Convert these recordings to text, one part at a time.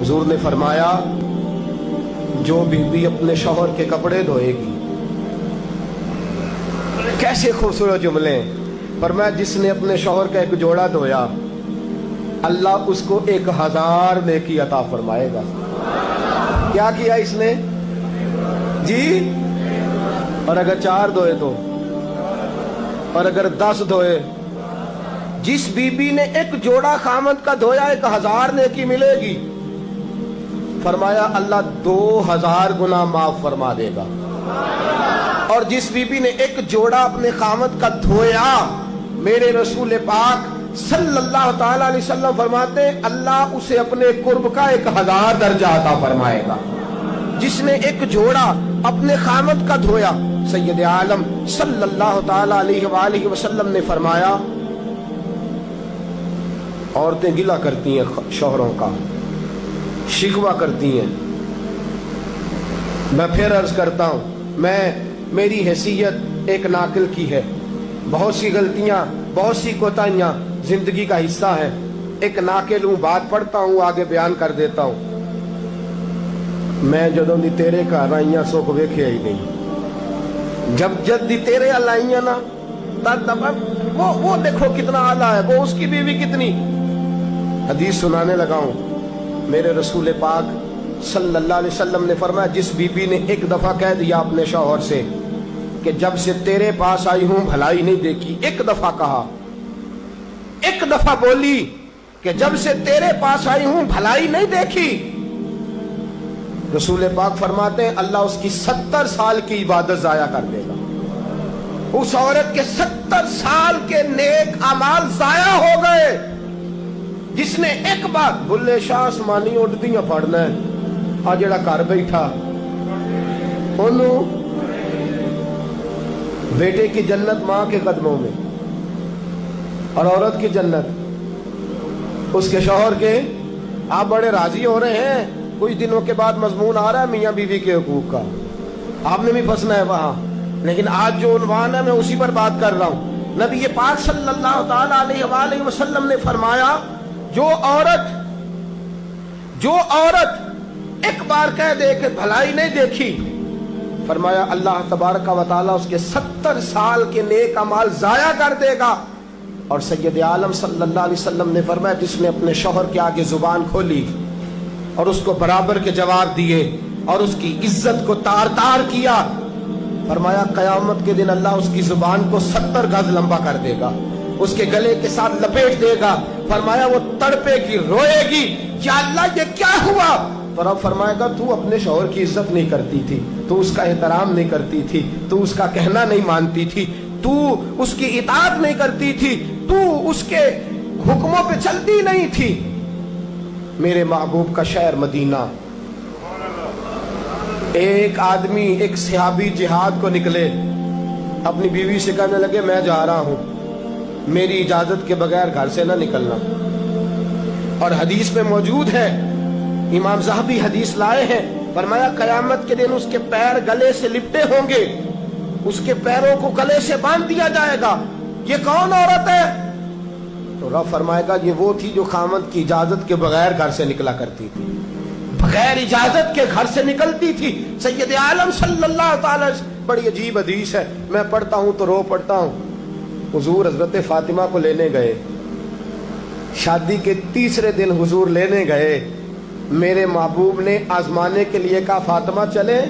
हुजूर ने फरमाया जो बीवी अपने शौहर के कपड़े धोएगी, कैसे खूबसूरत जुमले। फरमाया जिसने अपने शौहर का एक जोड़ा धोया अल्लाह उसको 1000 नेकी अता फरमाएगा। क्या किया इसने जी? और अगर 4 धोए तो, और अगर 10 धोए, जिस बीबी ने एक जोड़ा खामद का धोया 1000 नेकी मिलेगी। फरमाया अल्लाह 2000 गुना माफ फरमा देगा। और जिस बीबी ने एक जोड़ा अपने खामद का धोया, मेरे रसूल पाक सल्लल्लाहु ताला अलैहि वसल्लम फरमाते अल्लाह उसे अपने कुर्ब का 1000 दर्जा अता फरमाएगा। जिसने एक जोड़ा अपने खामद का धोया, सैयद आलम सल्लल्लाहु ताला अलैहि वसल्लम ने फरमाया औरतें गिला करती हैं शौहरों का, शिकवा करती हैं। मैं फिर अर्ज करता हूं, मेरी हैसियत एक नाकिल की है, बहुत सी गलतियां, बहुत सी कोताहियां जिंदगी का हिस्सा है। एक नाकिल हूं, बात पढ़ता हूं, आगे बयान कर देता हूं। मैं जदों दी तेरे घर आईया सुख वेख्या ही नहीं। जब दी तेरे अल आईया ना तब वो देखो कितना आला है, वो उसकी बीवी कितनी। हदीस सुनाने लगा हूं। मेरे रसूल पाक सल्लल्लाहु अलैहि वसल्लम ने फरमाया जिस बीबी ने एक दफा कह दिया अपने शौहर से कि जब से तेरे पास आई हूं भलाई नहीं देखी, एक दफा कहा, एक दफा बोली कि जब से तेरे पास आई हूं भलाई नहीं देखी, रसूल पाक फरमाते हैं अल्लाह उसकी 70 साल की इबादत जाया कर देगा। उस औरत के 70 साल के नेक अमाल जाया हो गए। जिसने एक बार बुल्ले शाह आसमानी उड़दियां पढ़ना है, आ जेड़ा घर बैठा ओनू बेटे की जन्नत मां के कदमों में, और औरत की जन्नत उसके शौहर के। आप बड़े राजी हो रहे हैं, कुछ दिनों के बाद मजमून आ रहा है मियां बीवी के हुकूक का, आपने भी फंसना है वहां। लेकिन आज जो उन्वान है मैं उसी पर बात कर रहा हूं। नबी पाक सल्लल्लाहु ताला अलैहि वसल्लम ने फरमाया जो औरत एक बार कह दे कि भलाई नहीं देखी, फरमाया अल्लाह तबारक व तआला उसके 70 साल के नेक अमाल जाया कर देगा। और सैयद आलम सल्लल्लाहु अलैहि वसल्लम ने फरमाया जिसने अपने शौहर के आगे जुबान खोली और उसको बराबर के जवाब दिए और उसकी इज्जत को तार तार किया, फरमाया कयामत के दिन अल्लाह उसकी जुबान को 70 गज लंबा कर देगा, उसके गले के साथ लपेट देगा। फरमाया वो तड़पेगी, रोएगी, या अल्लाह ये क्या हुआ? तो रब फरमाएगा तू अपने शौहर की इज्जत नहीं करती थी, तू उसका एहतराम नहीं करती थी, तू उसका कहना नहीं मानती थी, तू उसकी इताअत नहीं करती थी, तू उसके हुक्मों पे चलती नहीं थी। मेरे महबूब का शहर मदीना, एक आदमी, एक सहाबी जिहाद को निकले, अपनी बीवी से कहने लगे मैं जा रहा हूं, मेरी इजाजत के बगैर घर से ना निकलना। और हदीस में मौजूद है, इमाम ज़हबी हदीस लाए हैं, फरमाया कयामत के दिन उसके पैर गले से लिपटे होंगे, उसके पैरों को गले से बांध दिया जाएगा। ये कौन औरत है? तो रब फरमाएगा ये वो थी जो खामद की इजाजत के बगैर घर से निकला करती थी, बगैर इजाजत के घर से निकलती थी। सैयद आलम सल्लल्लाहु ताला, बड़ी अजीब हदीस है, मैं पढ़ता हूं तो रो पड़ता हूं। हुजूर हजरत फातिमा को लेने गए, शादी के 3रे दिन हुजूर लेने गए। मेरे महबूब ने आजमाने के लिए कहा फातिमा चले,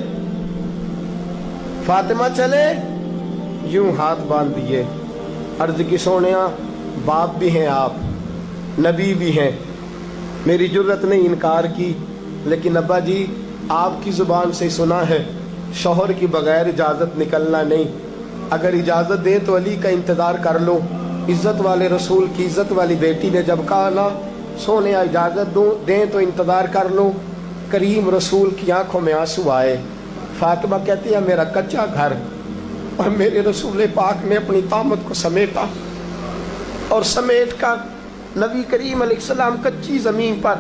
फातिमा चले, यूं हाथ बांध दिए, अर्ज की सोनिया बाप भी हैं आप, नबी भी हैं। मेरी जुर्रत ने इनकार की, लेकिन अब्बा जी आपकी जुबान से सुना है शौहर की बगैर इजाजत निकलना नहीं, अगर इजाजत दे तो अली का इंतजार कर लो। इज्जत वाले रसूल की इज्जत वाली बेटी ने जब कहा ना सोने इजाजत दो दें तो इंतजार कर लो, करीम रसूल की आंखों में आंसू आए। फातिमा कहती है मेरा कच्चा घर, और मेरे रसूल पाक ने अपनी तामत को समेटा, और समेट कर नबी करीम अलैहिस्सलाम कच्ची जमीन पर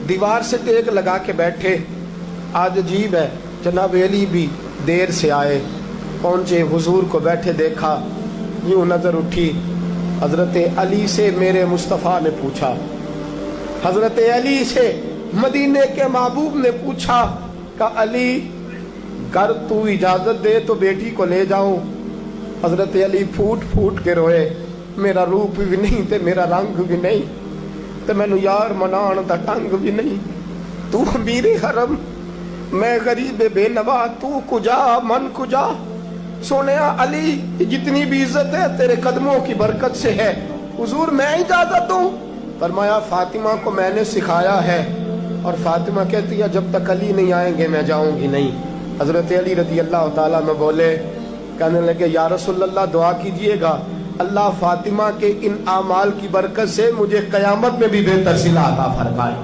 दीवार से टेक लगा के बैठे। आज अजीब है, जनाब अली भी देर से आए, पहुंचे, हुजूर को बैठे देखा, यूं नजर उठी, हजरत अली से मेरे मुस्तफ़ा ने पूछा, हजरत अली से मदीने के महबूब ने पूछा कि अली कर तू इजाजत दे तो बेटी को ले जाऊं। हजरत अली फूट फूट के रोए, मेरा रूप भी नहीं ते मेरा रंग भी नहीं ते मैनू यार मनान दा ढंग भी नहीं। तू अमीरे हरम, मैं गरीब बेनवा, तू कुजा मन कुजा। सोने अली जितनी भी इज्जत है तेरे कदमों की बरकत से है, हुजूर मैं इजाजत दूं। फरमाया फातिमा को मैंने सिखाया है, और फातिमा कहती है जब तक अली नहीं आएंगे मैं जाऊंगी नहीं। हजरत अली रजी अल्लाह ताला में बोले, कहने लगे या रसूलल्लाह दुआ कीजिएगा अल्लाह फातिमा के इन आमाल की बरकत से मुझे कयामत में भी बेहतर सिला अता फरमाए।